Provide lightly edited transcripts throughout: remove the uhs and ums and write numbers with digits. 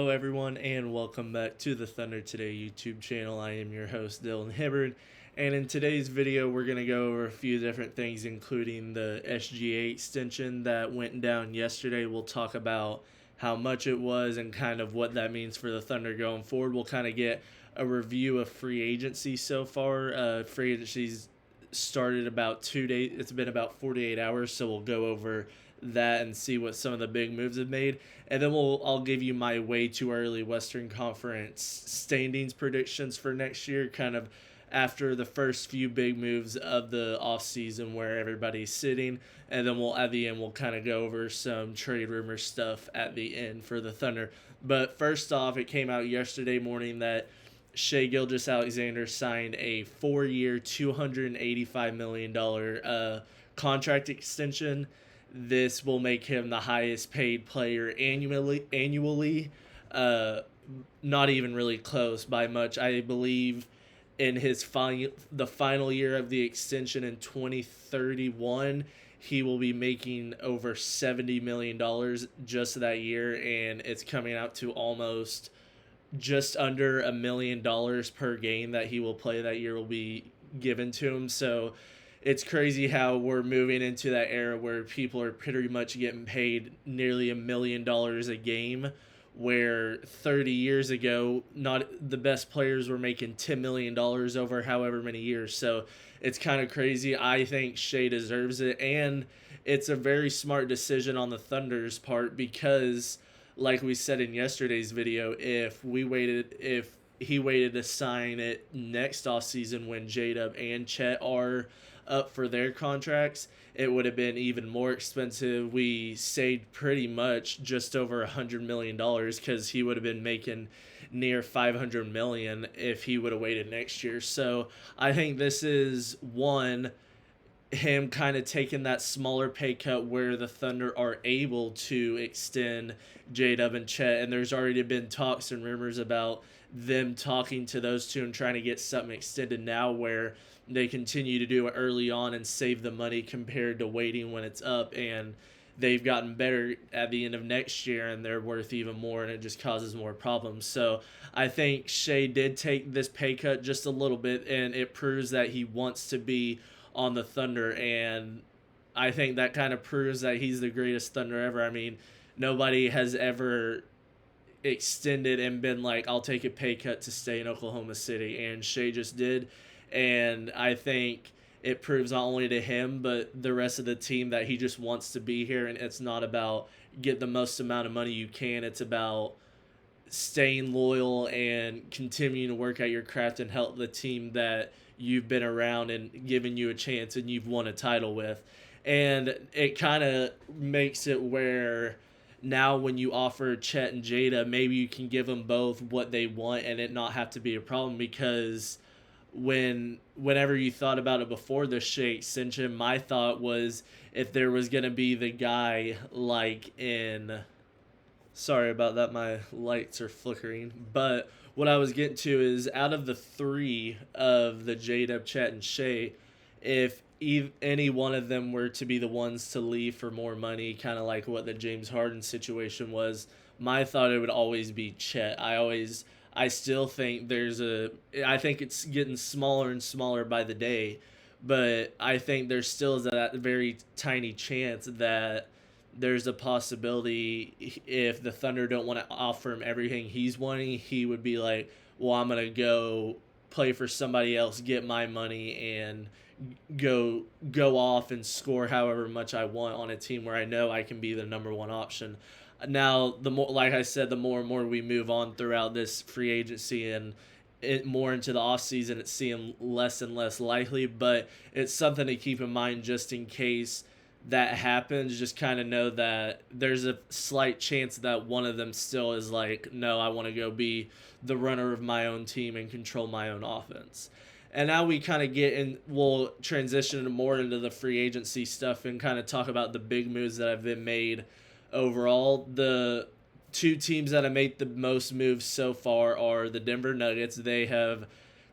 Hello, everyone, and welcome back to the Thunder Today YouTube channel. I am your host, Dylan Hibbard, and in today's video, we're going to go over a few different things, including the SGA extension that went down yesterday. We'll talk about how much it was and kind of what that means for the Thunder going forward. We'll kind of get a review of free agency so far. Free agency's started about 2 days. It's been about 48 hours, so we'll go over that and see what some of the big moves have made, and then I'll give you my way too early Western Conference standings predictions for next year, kind of after the first few big moves of the offseason where everybody's sitting, and then at the end we'll kind of go over some trade rumor stuff at the end for the Thunder. But first off, it came out yesterday morning that Shai Gilgeous-Alexander signed a 4-year, $285 million contract extension. This will make him the highest paid player annually. Not even really close by much. I believe in the final year of the extension in 2031, he will be making over $70 million just that year, and it's coming out to almost just under $1 million per game that he will play that year will be given to him. So it's crazy how we're moving into that era where people are pretty much getting paid nearly $1 million a game, where 30 years ago, not the best players were making $10 million over however many years. So it's kind of crazy. I think Shai deserves it, and it's a very smart decision on the Thunder's part because, like we said in yesterday's video, if he waited to sign it next offseason when J-Dub and Chet are up for their contracts, it would have been even more expensive. We saved pretty much just over $100 million because he would have been making near $500 million if he would have waited next year. So I think this is him kind of taking that smaller pay cut where the Thunder are able to extend J-Dub and Chet, and there's already been talks and rumors about them talking to those two and trying to get something extended now where they continue to do it early on and save the money compared to waiting when it's up, and they've gotten better at the end of next year and they're worth even more, and it just causes more problems. So I think Shai did take this pay cut just a little bit, and it proves that he wants to be on the Thunder, and I think that kind of proves that he's the greatest Thunder ever. I mean, nobody has ever extended and been like, I'll take a pay cut to stay in Oklahoma City, and Shai just did. And I think it proves not only to him but the rest of the team that he just wants to be here, and it's not about get the most amount of money you can. It's about staying loyal and continuing to work at your craft and help the team that you've been around and giving you a chance and you've won a title with. And it kind of makes it where now when you offer Chet and Jada, maybe you can give them both what they want and it not have to be a problem, because whenever you thought about it before the Shai extension, my thought was if there was going to be the guy like in... Sorry about that, my lights are flickering. But what I was getting to is, out of the three of the J-Dub, Chet, and Shai, if any one of them were to be the ones to leave for more money, kind of like what the James Harden situation was, my thought it would always be Chet. I still think I think it's getting smaller and smaller by the day, but I think there still is that very tiny chance that there's a possibility if the Thunder don't want to offer him everything he's wanting, he would be like, well, I'm going to go play for somebody else, get my money, and go off and score however much I want on a team where I know I can be the number one option. Now, the more, like I said, the more and more we move on throughout this free agency and more into the offseason, it's seeming less and less likely, but it's something to keep in mind just in case that happens. Just kind of know that there's a slight chance that one of them still is like, no, I want to go be the runner of my own team and control my own offense. And now we kind of we'll transition more into the free agency stuff and kind of talk about the big moves that have been made overall. The two teams that have made the most moves so far are the Denver Nuggets. They have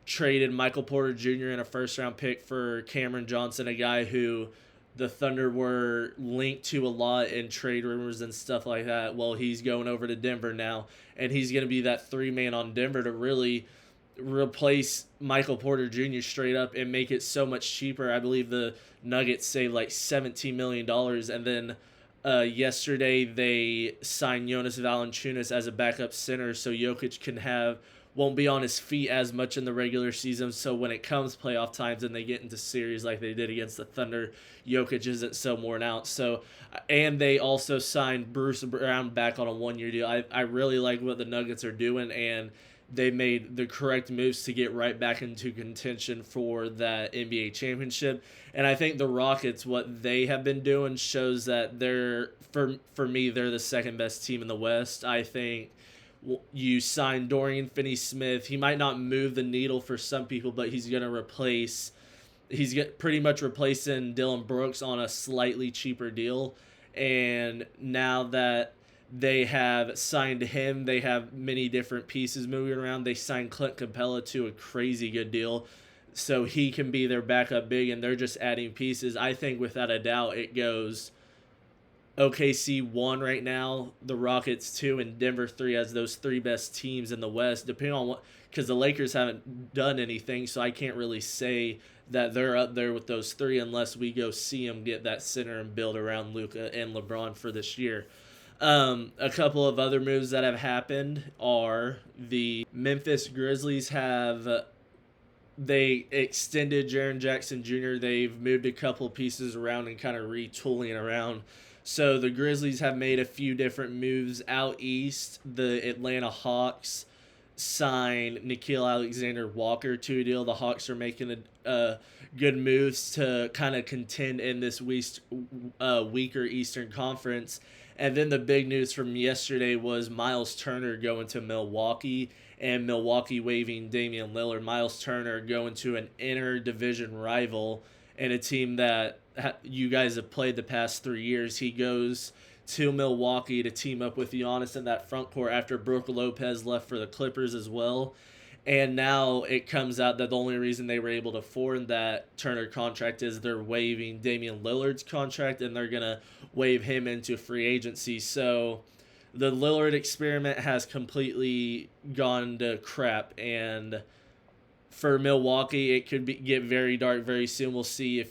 traded Michael Porter Jr. and a first-round pick for Cameron Johnson, a guy who the Thunder were linked to a lot in trade rumors and stuff like that. Well, he's going over to Denver now, and he's going to be that 3-man on Denver to really replace Michael Porter Jr. straight up and make it so much cheaper. I believe the Nuggets saved like $17 million, and then yesterday they signed Jonas Valanciunas as a backup center, so Jokic won't be on his feet as much in the regular season. So when it comes playoff times and they get into series like they did against the Thunder, Jokic isn't so worn out. So, and they also signed Bruce Brown back on a 1-year deal. I really like what the Nuggets are doing, and they made the correct moves to get right back into contention for that NBA championship. And I think the Rockets, what they have been doing shows that for me, they're the second best team in the West. I think you sign Dorian Finney-Smith. He might not move the needle for some people, but he's pretty much replacing Dylan Brooks on a slightly cheaper deal. And now that they have signed him, they have many different pieces moving around. They signed Clint Capella to a crazy good deal, so he can be their backup big, and they're just adding pieces. I think without a doubt it goes OKC 1 right now, the Rockets 2, and Denver 3 as those 3 best teams in the West, depending on what, because the Lakers haven't done anything, so I can't really say that they're up there with those 3 unless we go see them get that center and build around Luka and LeBron for this year. A couple of other moves that have happened are the Memphis Grizzlies they extended Jaren Jackson Jr. They've moved a couple pieces around and kind of retooling around. So the Grizzlies have made a few different moves out east. The Atlanta Hawks signed Nickeil Alexander-Walker to a deal. The Hawks are making good moves to kind of contend in this weaker Eastern Conference. And then the big news from yesterday was Miles Turner going to Milwaukee, and Milwaukee waiving Damian Lillard. Miles Turner going to an inter-division rival and a team that you guys have played the past 3 years. He goes to Milwaukee to team up with Giannis in that front court after Brook Lopez left for the Clippers as well. And now it comes out that the only reason they were able to afford that Turner contract is they're waiving Damian Lillard's contract, and they're going to waive him into free agency. So the Lillard experiment has completely gone to crap, and for Milwaukee, it could get very dark very soon. We'll see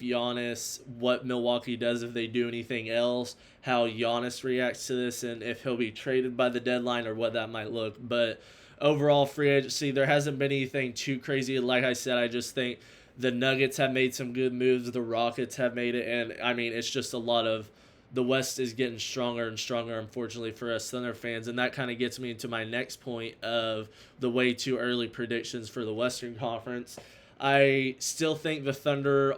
what Milwaukee does, if they do anything else, how Giannis reacts to this, and if he'll be traded by the deadline or what that might look. But overall, free agency, there hasn't been anything too crazy. Like I said, I just think the Nuggets have made some good moves. The Rockets have made it. And, I mean, it's just a lot of the West is getting stronger and stronger, unfortunately, for us Thunder fans. And that kind of gets me into my next point of the way too early predictions for the Western Conference. I still think the Thunder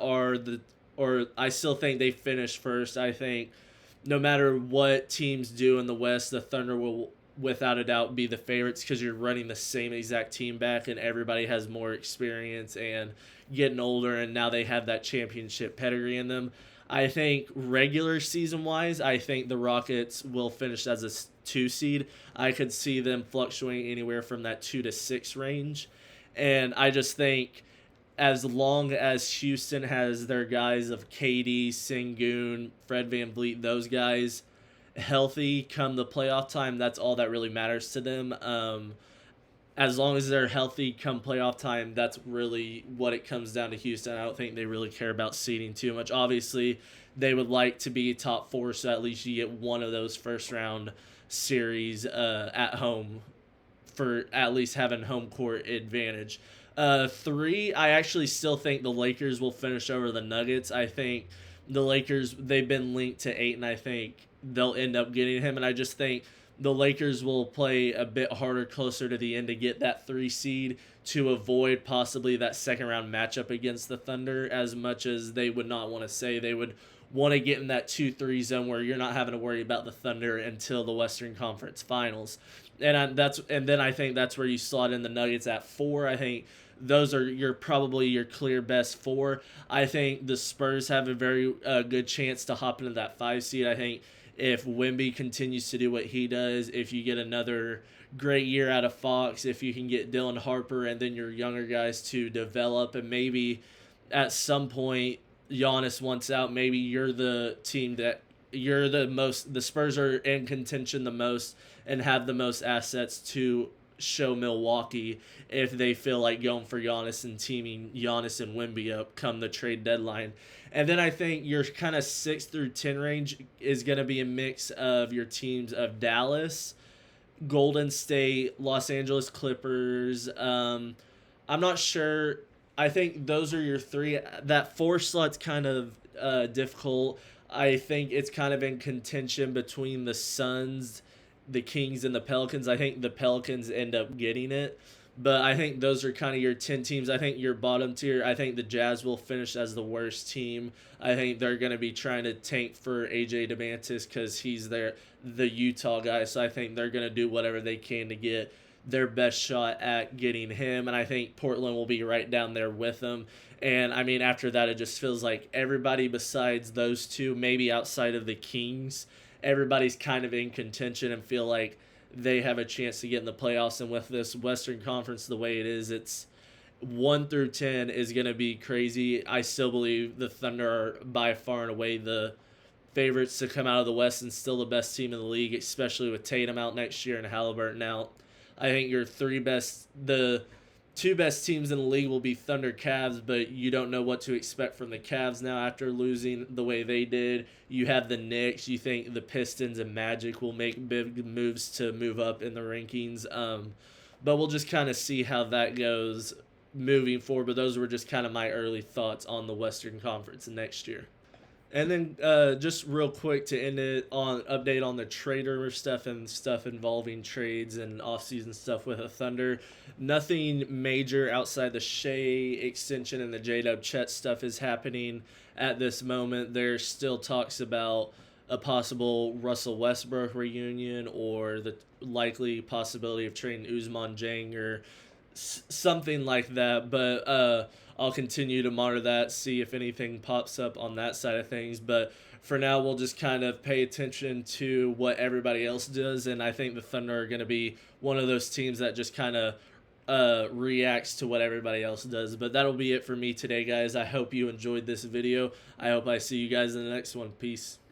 I still think they finish first. I think no matter what teams do in the West, the Thunder will without a doubt be the favorites, because you're running the same exact team back and everybody has more experience and getting older, and now they have that championship pedigree in them. I think regular season wise, I think the Rockets will finish as a 2 seed. I could see them fluctuating anywhere from that 2 to 6 range. And I just think as long as Houston has their guys of KD, Sengun, Fred VanVleet, those guys healthy come the playoff time, that's all that really matters to them. As long as they're healthy come playoff time, that's really what it comes down to Houston. I don't think they really care about seeding too much. Obviously, they would like to be top 4, so at least you get one of those first-round series at home for at least having home court advantage. 3, I actually still think the Lakers will finish over the Nuggets. I think the Lakers, they've been linked to 8, and I think they'll end up getting him, and I just think the Lakers will play a bit harder closer to the end to get that 3 seed to avoid possibly that second-round matchup against the Thunder, as much as they would not want to say. They would want to get in that 2-3 zone where you're not having to worry about the Thunder until the Western Conference Finals. And then I think that's where you slot in the Nuggets at 4. I think those are probably your clear best 4. I think the Spurs have a very good chance to hop into that 5 seed. I think if Wemby continues to do what he does, if you get another great year out of Fox, if you can get Dylan Harper and then your younger guys to develop, and maybe at some point Giannis wants out, maybe you're the team that the Spurs are in contention the most and have the most assets to show Milwaukee if they feel like going for Giannis and teaming Giannis and Wemby up come the trade deadline. And then I think your kind of 6 through 10 range is going to be a mix of your teams of Dallas, Golden State, Los Angeles Clippers. I'm not sure. I think those are your three. That four slot's kind of difficult. I think it's kind of in contention between the Suns, the Kings, and the Pelicans. I think the Pelicans end up getting it. But I think those are kind of your 10 teams. I think your bottom tier, I think the Jazz will finish as the worst team. I think they're going to be trying to tank for A.J. DeMantis because he's the Utah guy. So I think they're going to do whatever they can to get their best shot at getting him. And I think Portland will be right down there with them. And, I mean, after that, it just feels like everybody besides those two, maybe outside of the Kings, everybody's kind of in contention and feel like they have a chance to get in the playoffs. And with this Western Conference the way it is, it's 1 through 10 is going to be crazy. I still believe the Thunder are by far and away the favorites to come out of the West and still the best team in the league, especially with Tatum out next year and Halliburton out. I think the two best teams in the league will be Thunder, Cavs, but you don't know what to expect from the Cavs now after losing the way they did. You have the Knicks. You think the Pistons and Magic will make big moves to move up in the rankings. But we'll just kind of see how that goes moving forward. But those were just kind of my early thoughts on the Western Conference next year. And then just real quick to end it on update on the trade rumor stuff and stuff involving trades and offseason stuff with the Thunder. Nothing major outside the Shea extension and the J-Dub Chet stuff is happening at this moment. There's still talks about a possible Russell Westbrook reunion or the likely possibility of trading Ousmane Dieng or something like that. But I'll continue to monitor that, see if anything pops up on that side of things. But for now, we'll just kind of pay attention to what everybody else does. And I think the Thunder are going to be one of those teams that just kind of reacts to what everybody else does. But that'll be it for me today, guys. I hope you enjoyed this video. I hope I see you guys in the next one. Peace.